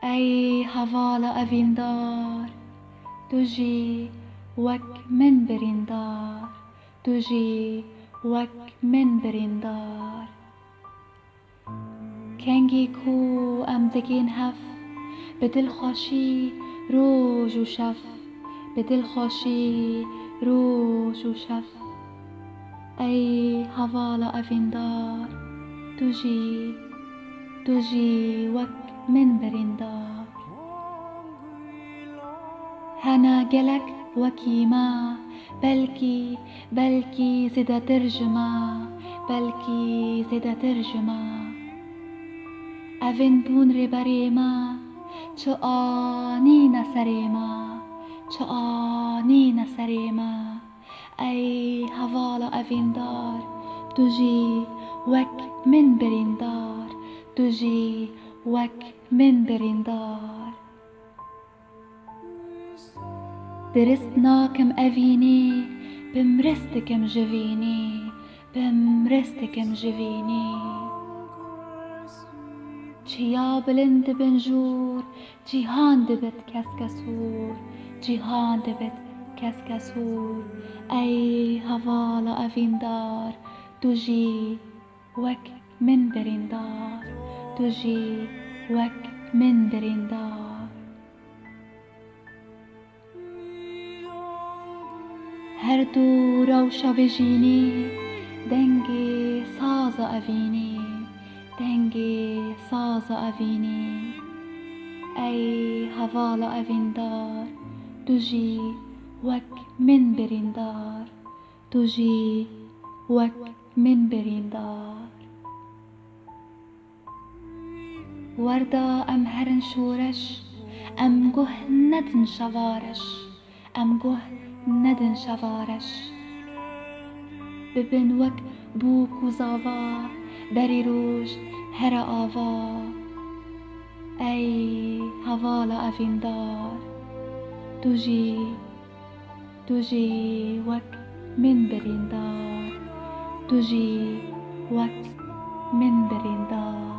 ای حواله اویندار دوژی وک من بریندار دوژی وک من بریندار کنگی کو ام دگین هف به دل خاشی روز و شف به دل خاشی روز و شف ای حواله اویندار دوژی وک من بریندار هنا گلک وکیما بلکی زده ترجمه اوین بون ری بریما چه آنی نسریما ای حواله اویندار دوژی وک من بریندار دوژی وک من بریندار درست ناکم اوینی بمرستکم جوینی چیا بلند بنجور جیهان دبت کسکسور ای حواله اویندار دوژی وک من بریندار دوژی وک من بریندار هر دو روشا بجینی دنگی ساز اوینی ای حواله اویندار دوژی وک من بریندار دوژی وک من بریندار وردا ام هرن شورش ام گه ندن شوارش ببین وک بوک و زاوا بری روش هر آوا ای حواله اویندار دوژی وک من بریندار دوژی وک من بریندار